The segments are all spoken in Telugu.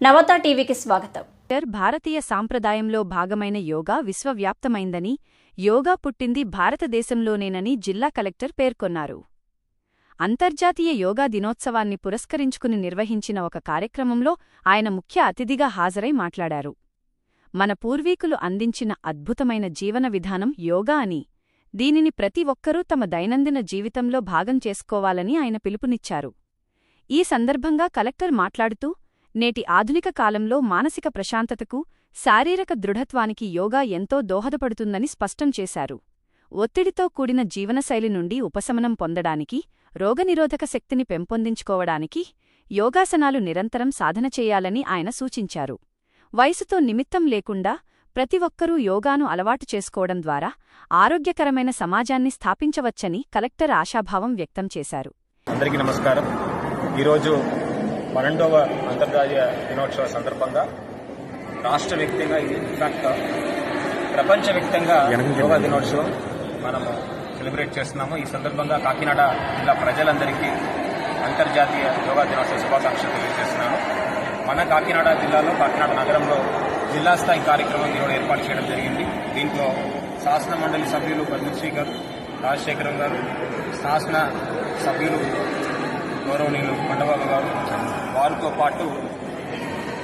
నవత టీవీకి స్వాగతం. భారతీయ సాంప్రదాయంలో భాగమైన యోగా విశ్వవ్యాప్తమైందని, యోగా పుట్టింది భారతదేశంలోనేనని జిల్లా కలెక్టర్ పేర్కొన్నారు. అంతర్జాతీయ యోగా దినోత్సవాన్ని పురస్కరించుకుని నిర్వహించిన ఒక కార్యక్రమంలో ఆయన ముఖ్య అతిథిగా హాజరై మాట్లాడారు. మన పూర్వీకులు అందించిన అద్భుతమైన జీవన విధానం యోగా అని, దీనిని ప్రతి ఒక్కరూ తమ దైనందిన జీవితంలో భాగం చేసుకోవాలని ఆయన పిలుపునిచ్చారు. ఈ సందర్భంగా కలెక్టర్ మాట్లాడుతూ, నేటి ఆధునిక కాలంలో మానసిక ప్రశాంతతకు, శారీరక దృఢత్వానికి యోగా ఎంతో దోహదపడుతుందని స్పష్టం చేశారు. ఒత్తిడితో కూడిన జీవనశైలి నుండి ఉపశమనం పొందడానికి, రోగనిరోధక శక్తిని పెంపొందించుకోవడానికి యోగాసనాలు నిరంతరం సాధన చేయాలని ఆయన సూచించారు. వయసుతో నిమిత్తం లేకుండా ప్రతి ఒక్కరూ యోగాను అలవాటు చేసుకోవడం ద్వారా ఆరోగ్యకరమైన సమాజాన్ని స్థాపించవచ్చని కలెక్టర్ ఆశాభావం వ్యక్తం చేశారు. అందరికీ నమస్కారం. ఈరోజు 12వ అంతర్జాతీయ దినోత్సవ సందర్భంగా రాష్ట్ర వ్యాప్తంగా, ఇన్ఫాక్ట్ ప్రపంచవ్యాప్తంగా యోగా దినోత్సవం మనము సెలబ్రేట్ చేస్తున్నాము. ఈ సందర్భంగా కాకినాడ జిల్లా ప్రజలందరికీ అంతర్జాతీయ యోగా దినోత్సవ శుభాకాంక్షలు తెలియజేస్తున్నాను. మన కాకినాడ జిల్లాలో, కాకినాడ నగరంలో జిల్లా స్థాయి కార్యక్రమం ఈరోజు ఏర్పాటు చేయడం జరిగింది. దీంట్లో శాసన మండలి సభ్యులు పద్మశ్రీ గారు, రాజశేఖరం గారు, శాసన సభ్యులు గౌరవనీయులు మండబాబు గారు, వారితో పాటు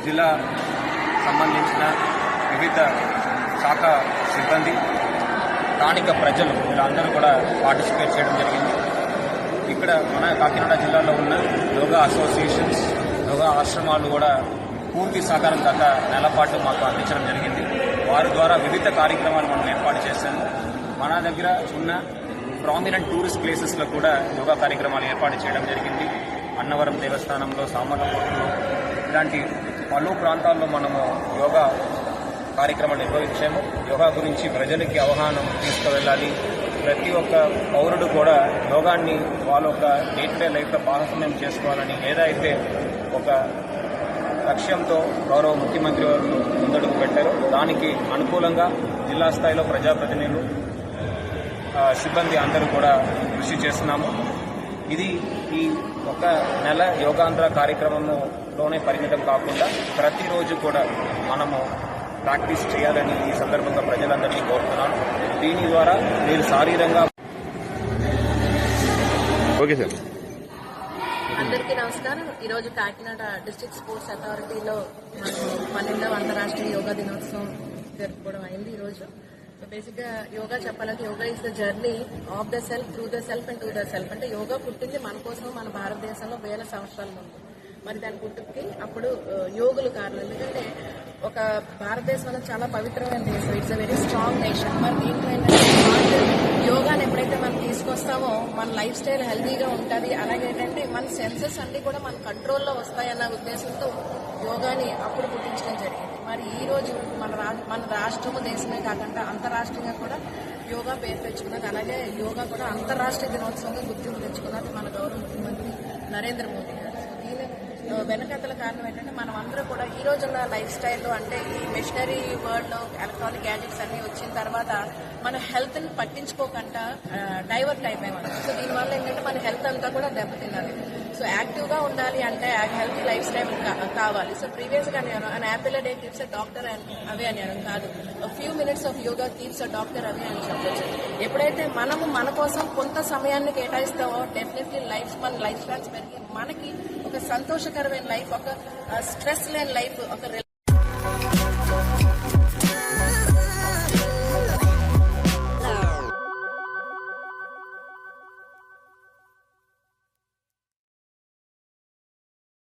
జిల్లా సంబంధించిన వివిధ శాఖ సిబ్బంది, స్థానిక ప్రజలు వీళ్ళందరూ కూడా పార్టిసిపేట్ చేయడం జరిగింది. ఇక్కడ మన కాకినాడ జిల్లాలో ఉన్న యోగా అసోసియేషన్స్, యోగా ఆశ్రమాలు కూడా పూర్తి సహకారం గత నెలపాటు మాకు అందించడం జరిగింది. వారి ద్వారా వివిధ కార్యక్రమాలు మనం ఏర్పాటు చేశాము. మన దగ్గర ఉన్న ప్రామినెంట్ టూరిస్ట్ ప్లేసెస్లో కూడా యోగా కార్యక్రమాలు ఏర్పాటు చేయడం జరిగింది. అన్నవరం దేవస్థానంలో, సామర్లకోటలో, ఇలాంటి పలు ప్రాంతాల్లో మనము యోగా కార్యక్రమాలు నిర్వహించాము. యోగా గురించి ప్రజలకి అవగాహన తీసుకువెళ్ళాలి. ప్రతి ఒక్క పౌరుడు కూడా యోగాన్ని వాళ్ళ ఒక డే టు డే లైఫ్లో భాగస్వామ్యం చేసుకోవాలని ఏదైతే ఒక లక్ష్యంతో గౌరవ ముఖ్యమంత్రి వారు ముందడుగు పెట్టారో దానికి అనుకూలంగా జిల్లా స్థాయిలో ప్రజాప్రతినిధులు, సిబ్బంది అందరూ కూడా కృషి చేస్తున్నాము. ఇది ఈ ఒక నెల యోగాంధ్ర కార్యక్రమంలోనే పరిమితం కాకుండా ప్రతిరోజు కూడా మనము ప్రాక్టీస్ చేయాలని ఈ సందర్భంగా ప్రజలందరినీ కోరుతున్నాను. దీని ద్వారా మీరు శారీరంగా. Okay sir. అందరికీ నమస్కారం. ఈరోజు కాకినాడ డిస్ట్రిక్ట్ స్పోర్ట్స్ అథారిటీలో మనం 12వ అంతర్రాష్ట్రీయ యోగా దినోత్సవం జరుపుకోవడం అయింది. ఈరోజు బేసిక్గా యోగా చెప్పాలంటే yoga is the journey of the self, through the self and to the self. అంటే యోగా పుట్టింది మన కోసం మన భారతదేశంలో వేల సంవత్సరాల ముందు. మరి దాని పుట్టుకి అప్పుడు యోగులు కారణం. ఎందుకంటే ఒక భారతదేశం అనేది చాలా పవిత్రమైన దేశం. It's a very strong nation. మరి దీంట్లో ఏంటంటే యోగాని ఎప్పుడైతే మనం తీసుకొస్తామో మన లైఫ్ స్టైల్ హెల్తీగా ఉంటుంది. అలాగే ఏంటంటే మన సెన్సెస్ అన్ని కూడా మన కంట్రోల్లో వస్తాయన్న ఉద్దేశంతో యోగాని అప్పుడు పుట్టించడం జరిగింది. మరి ఈ రోజు మన రాష్ట్రము, దేశమే కాకుండా అంతర్రాష్ట్రీయంగా కూడా యోగా పేరు తెచ్చుకున్నది. అలాగే యోగా కూడా అంతర్రాష్ట్రీయ దినోత్సవంగా గుర్తింపు తెచ్చుకున్నది మన గౌరవ ముఖ్యమంత్రి నరేంద్ర మోదీ గారు. దీని వెనకతల కారణం ఏంటంటే మనం అందరూ కూడా ఈ రోజున్న లైఫ్ స్టైల్లో, అంటే ఈ మిషనరీ వరల్డ్లో ఎలక్ట్రానిక్ గ్యాజెట్స్ అన్ని వచ్చిన తర్వాత మన హెల్త్ని పట్టించుకోకుండా డైవర్ట్ అయిపోయాం. సో దీనివల్ల ఏంటంటే మన హెల్త్ అంతా కూడా దెబ్బతిన్నది. సో యాక్టివ్గా ఉండాలి అంటే హెల్తీ లైఫ్ స్టైల్ కావాలి. సో ప్రీవియస్గా నేను an apple day keeps a doctor away అని అనడం కాదు, few minutes of yoga keeps a doctor away అని చెప్పొచ్చు. ఎప్పుడైతే మనము మన కోసం కొంత సమయాన్ని కేటాయిస్తామో డెఫినెట్లీ మన లైఫ్ స్టైల్స్ పెరిగి మనకి ఒక సంతోషకరమైన లైఫ్, ఒక స్ట్రెస్ లేని లైఫ్, ఒక